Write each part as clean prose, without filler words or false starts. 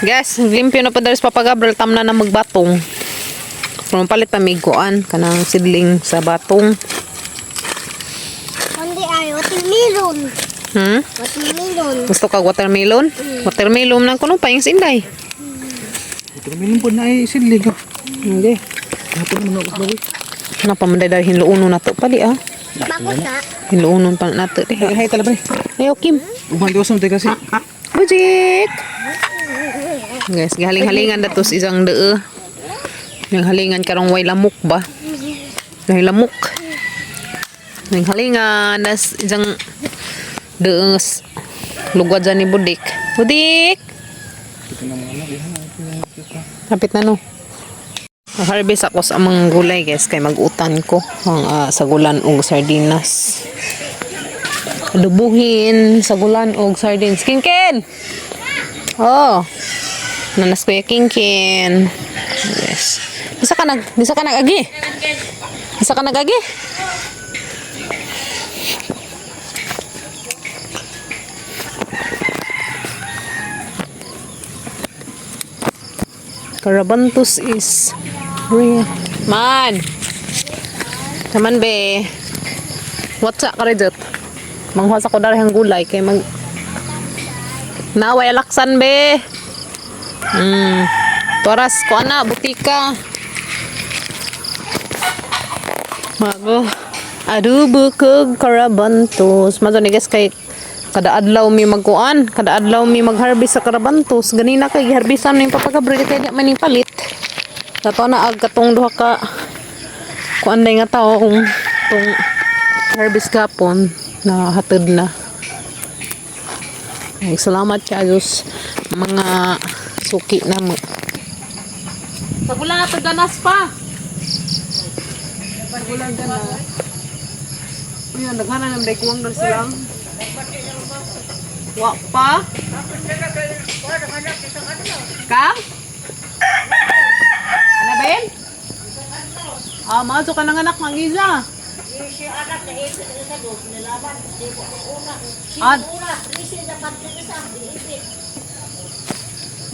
Guys, limpyo na pa dahil sa Papa Gabriel. Tam na magbatong. Kung palit pamiguan kanang sidling sa batong. Hindi ay watermelon. Watermelon. Gusto ka watermelon? Watermelon lang kuno pa yung sinday. Watermelon po na ay sidlig. Hindi. Hapon mo na bawi. Napa man dahil hinluunon na to pali ah. Bakit na? Hinluunon pa na to. Hay tala pre. Ayaw Kim. Umang diwas mo kasi. Bujik. Guys, galing-halingan datos isang dee. Yung halingan karong way lamok ba? Dahil lamok. Yung halingan das isang dees lugwad dyan ni Budik. Budik! Kapit na no. Harvest ako sa mga gulay guys kay mag-utan ko ang sagulan og sardinas. Adubuhin sagulan og sardines. Kinkin! Oh! Nanas ko yung Kinkin. Yes. Bisa ka nag-agi? Bisa ka nag-agi? Carabantus is real. Man! Naman be. What's up ka rin dyan? Manghuas ako darihang gulay kay mag... Naway alaksan be. Toras ko ana butika. Mago. Adubo kog carabantus. Mato ni guys kay kada adlaw mi magkuan, kada adlaw mi magharvest sa carabantus. Ganina kay giharbisan ni Papa Gabriel kay di man ni palit. Dato na ag katong duha ka kuan day nga tawo kung tong harvest gapon na hatod na. Ay, salamat kayo mga suki na mo. Sagulan na to ganas pa. Sagulan ganas. Ayan, naghanan ng daykuwang doon silang. Wak pa. Kang? Ano ba yun? Maaso ka ng anak ng isa.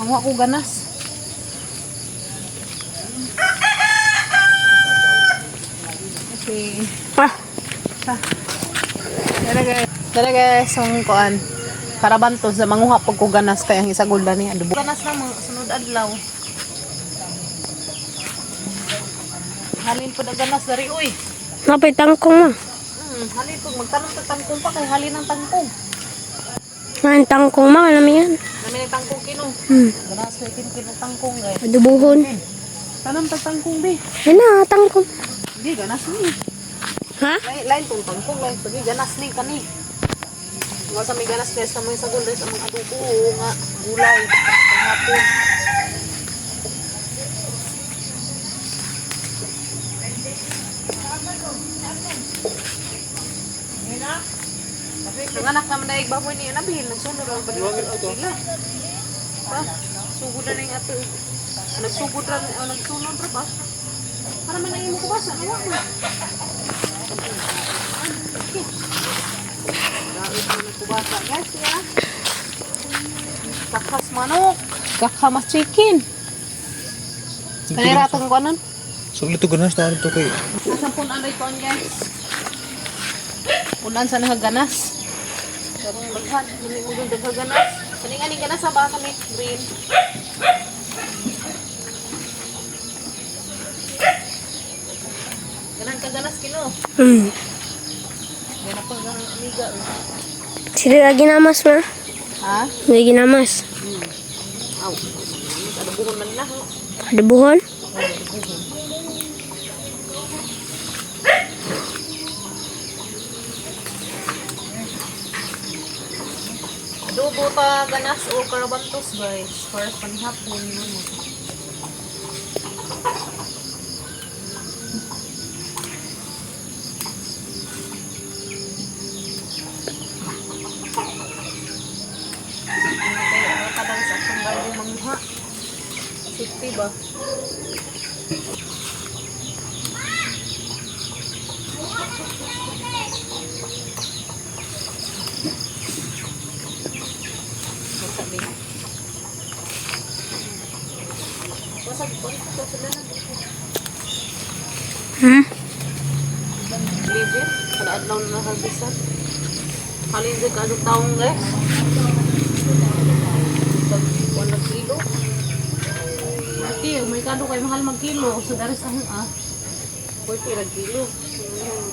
Mangwa ko ganas. Okay. Tara guys, ang kuan. Carabantus sa manguha pag ko ganas kaya ang isa gulda niya. Ganas na mga sunod adlaw. Halin po na ganas dari uy. Napay tangkong mo. Halin po magtanong sa tangkong pa kay halin ng tangkong. Ang tangkong mo, alam mo yan? Namin ang tangkong kino. Ganas na kin tangkong guys. Adubuhon. Tanong ta tangkong be. Yan na, tangkong. Hindi ganas ni. Ha? Lain tong tangkong lain pagi ganas ni kani. Mga sa may ganas guys sa mga sagol guys ang mga adubo nga gulay panghapon. Ang anak naman na igbaboy niya nabil nagsunod ang padiwagin sila. Pa, sugod na yung ato. Nagsugod ra nagsunod ra ba? Para man ay mo kubasa awa ko. Kubasa guys ya. Kakas manok, kakamas chicken. Kanira tong kanon. So lito ganas ta to kay. Sampun anay kon guys. Ulan sa nahaganas. Karong daghan, dili mo daghagas. Kaning ganas sa baka may green. Ganang kaganas kilo. Ganang pa ganang amiga. Sila lagi namas ma. Ha? Lagi namas. Aw. Adubuhon man na. Adubuhon? Adobo ta ganas o carabantus guys. For panghapon mo. Kadang sa tunggal yung mangha. Safety ba? Sabi. Hmm? Libre, kada adlaw na nakabisan. Halin sa kadong taong guys. 1 kilo. Okay, may kado kay mahal mag-kilo. So, dari sa hang 40 lang kilo.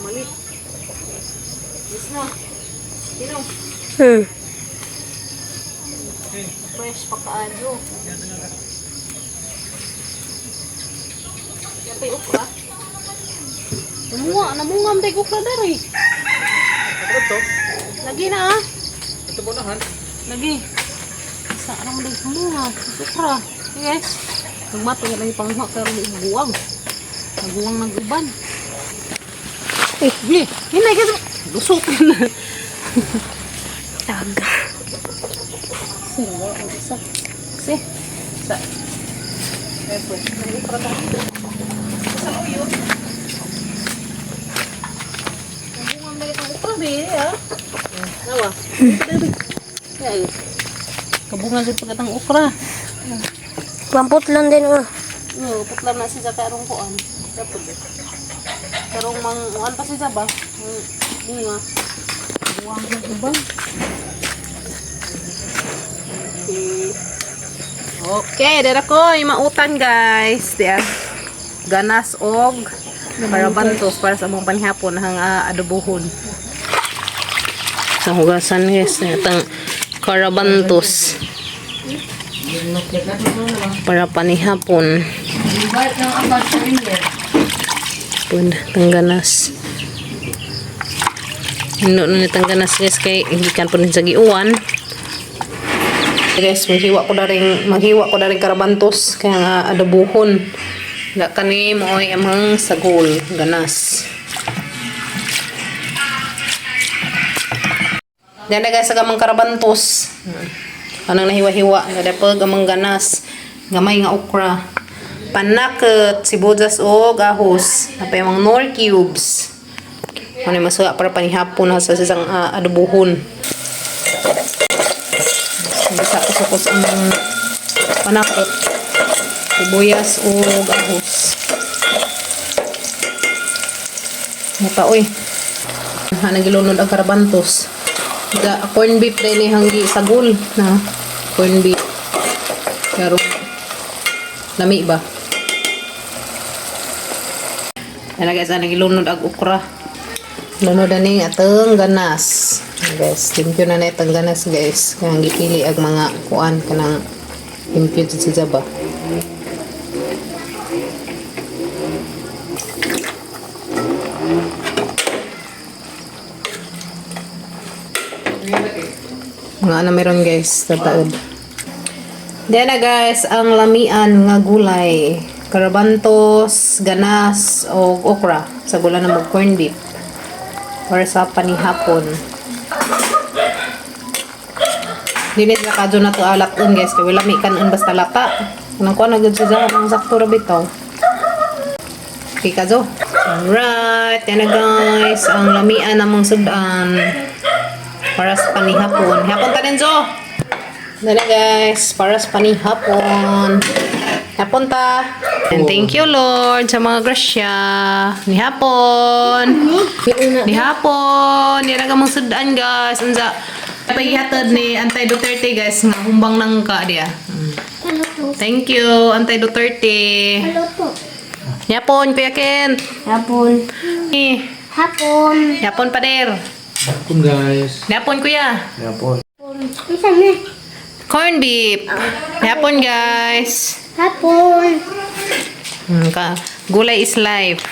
Malit. Yes na. Sino? Hmm. Fresh pa kaadyo. Yan tayo okra. Namungam tayo okra dari. Ano to? Lagi na ah. Ito po nahan. Lagi. Isa lang tayo kumungam. Okra. Okay guys. Nagmato nga lang yung pangha pero may buwang. Naguwang ng uban. Hinay ka. Lusok na. Taga. Kasi, sa airport. Nag-ukra tayo. Sa uyo. Nabungan na itong ukra, be, ha? Nawa? Ay, kabungan din pagkatang ukra. Pampot lang din oh. No, putla na siya karong kuan. Dapat eh. Karong uan pa siya ba? Bunga. Buwang ng uban. Okay, dara ko yung mautan guys. Diyan. Ganas og para bantos para sa among panihapon hang adobohon. Sa hugasan guys, itang karabantos. Para panihapon. Pun tangganas. Hino na tangganas guys kay ikan pun sa giuwan. Guys, maghiwa ko daring karabantos kaya nga adobohon. Nga kani mo ay amang sagol ganas. Diyan na guys, agamang karabantos. Anang nahiwa-hiwa. Nga pag amang ganas. Gamay nga okra. Panakot, sibuyas o gahos. Napay amang nor cubes. Ano yung masuha para panihapon sa isang adobohon. Bisa-kusakos amang panakot. Sibuyas o gahos. Mata, uy. Nagilunod ang karabantos. Corn beef rin hanggi sagol na corn beef. Pero lami ba? Ano guys, nagilunod ang ukra. Lunod na ning atong ganas. Guys, limpyo na na itong ganas guys. Kaya gipili ang mga kuan kanang limpyo sa ba. Mga na meron guys, tataod. Then na guys, ang lamian nga gulay. Karabantos, ganas, o okra. Sa gula na mag corn beef. Para sa panihapon. Dinis na kadyo na to alakon guys. Kaya wala may kanon basta lata. Anong kuha na gud siya ang sakto rabitaw. Okay kadyo. Alright, yan na guys. Ang lamian namang sudan. Para sa panihapon. Hapon ta din, Jo. Dali guys, para sa panihapon. Hapon ta. And thank you Lord sa mga grasya. Ni hapon. Ni hapon. Yan ang mga sudan guys. Unsa pagihatod ni Antay Duterte guys nga humbang nang ka dia. Thank you Antay Duterte. Hello po. Hapon Kuya Kent. Hapon. Hapon. Hapon pader. Hapon guys. Hapon Kuya. Hapon. Isa na. Corn beef. Hapon guys. Hapon. Gulay is life.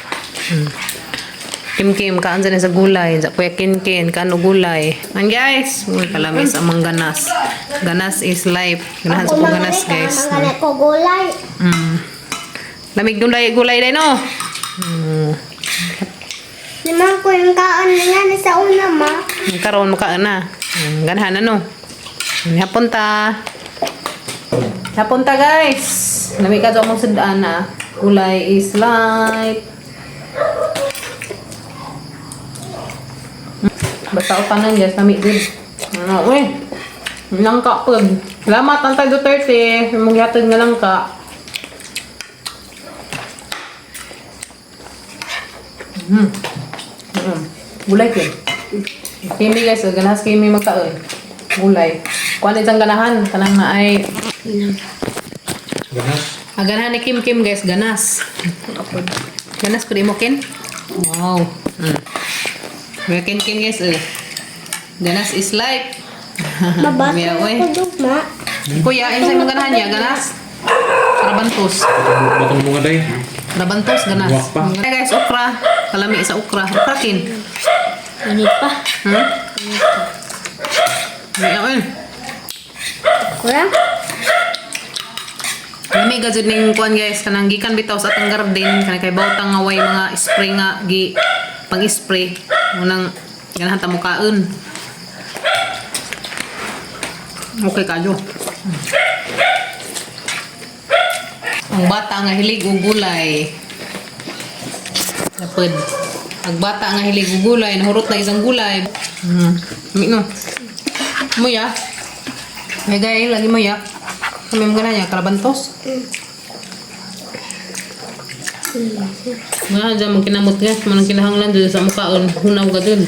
Kim kaansa na sa gulay. Sa Kuya Kin kano gulay. And guys, muli kalamis ang mga ganas. Ganas is life. Ganahan sa po ganas guys. Mga ko gulay. Lamig gulay din no. Naman ko yung kaan na yan sa una ma. Karon mo ka na. Ganahan na no. Hapon ta. Hapon ta guys. Lamig ka sa mong sudaan na. Gulay is life. Basta utanan guys, nami good. Uy, langka po. Salamat Antay Duterte. Maghihatod nga langka. Gulay ko. Kimi guys, ganas kimi magkaon. Gulay. Kuan itang ganahan kanang na ay Ganas. ganahan ni Kim Kim guys, ganas. Ganas pud mo kin. Wow. May kin guys. Ganas is life. Mabasa Miya, oy. ko dugma. Kuya, insay mo ganahan niya, ganas. Karabantos. Batang bunga day. Karabantos, ganas. Buwak pa. Okay guys, okra. Kalami sa okra. Okra kin. Init pa. Miya, oy. Kuya? Lami gajud ning kuan guys, kanang gikan bitaw sa atong garden, kanang kay bawtang nga way mga spray nga gi pang-spray. Unang ganahan ta mo kaon. Okay kayo. Ang bata nga hilig og gulay. Napod. Ang bata nga hilig og gulay, nahurot na isang gulay. Mino. Muya. May gay lagi mo ya. Kami mo gananya karabantos. Nga dyan mong kinamot nga, manang kinahanglan dyan sa mukaon, hunaw ka dyan.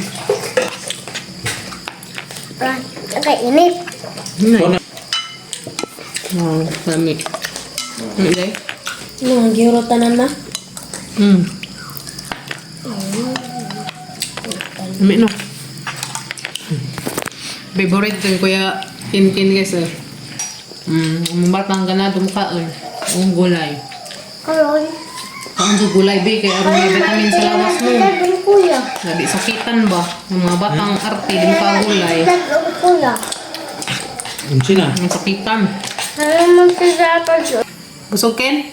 Saka init. Hinay. Oh, lami. Lami day. Nung giurotanan na. Lami no. Favorite ko kuya Kin guys eh. Batang ka na dumukaon. Ang gulay. Karoon. Ang gulay be, kaya aron may vitamin sa lawas mo. Dadong kuya. Gabi sakitan ba? Yung mga batang arte, din pa gulay. Dadong kuya. Unsi na. Ang sakitan. Ano man sa dapat? Busog ken?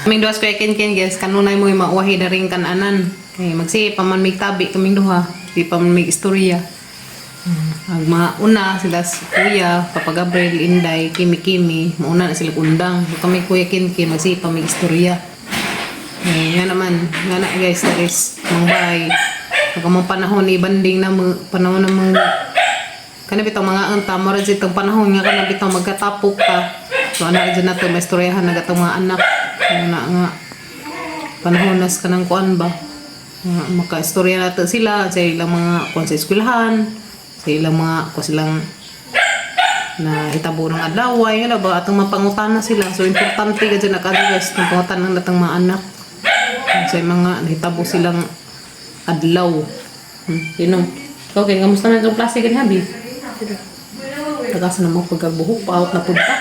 Kaming duha sa Kin guys, kanunay mo yung mauwahi na rin kananan. Kaya magsipa man may tabi kaming duha. Di pa man may istorya. Ang mga una sila si Kuya, Papa Gabriel, Inday, Kimi, mauna na sila undang. Kami Kuya Kin magsipa may istorya. Nga naman, nga na guys, that is mangbay. Pagka mga panahon ni banding na panahon na mga kana bitaw mga anta mo rin itong panahon nga kana bitaw magkatapok ka. So anak dyan na ito, may istoryahan na gatong mga anak. Na nga panahon nas ka ng kuan ba. Maka-istorya na ito sila sa ilang mga kuan sa eskwelahan, sa ilang mga kuan silang na hitabo ng adlaway, ano ba, atong mapangutana sila. So importante ka dyan na guys, ng pangutan ng datang mga anak. Sa mga nahitabo silang adlaw. Yun o. Okay, kamusta na itong klase ka ni Habi? Tagasan na mo pagkabuhok. Paot na punta.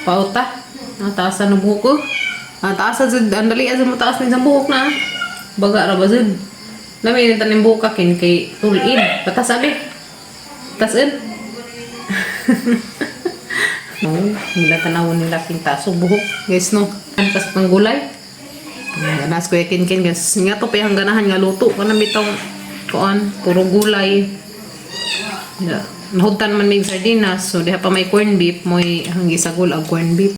Paot ta. Taasan na buhok ko. Taasan zid. Andali azin mo taas na isang buhok na. Baga ra ba zid. Lami nita ng buhok kakin kay tulid. Patas abi. Tasin. Nila tanawon nila king taso buhok. Guys no. Antas pang gulay. Ganas ko yakin guys. Nga to pa yung ganahan nga luto. Kanang bitong kuan. Puro gulay. Nahugtan man may sardinas. So diha pa may corn beef. Mo'y hanggi sagol ang corn beef.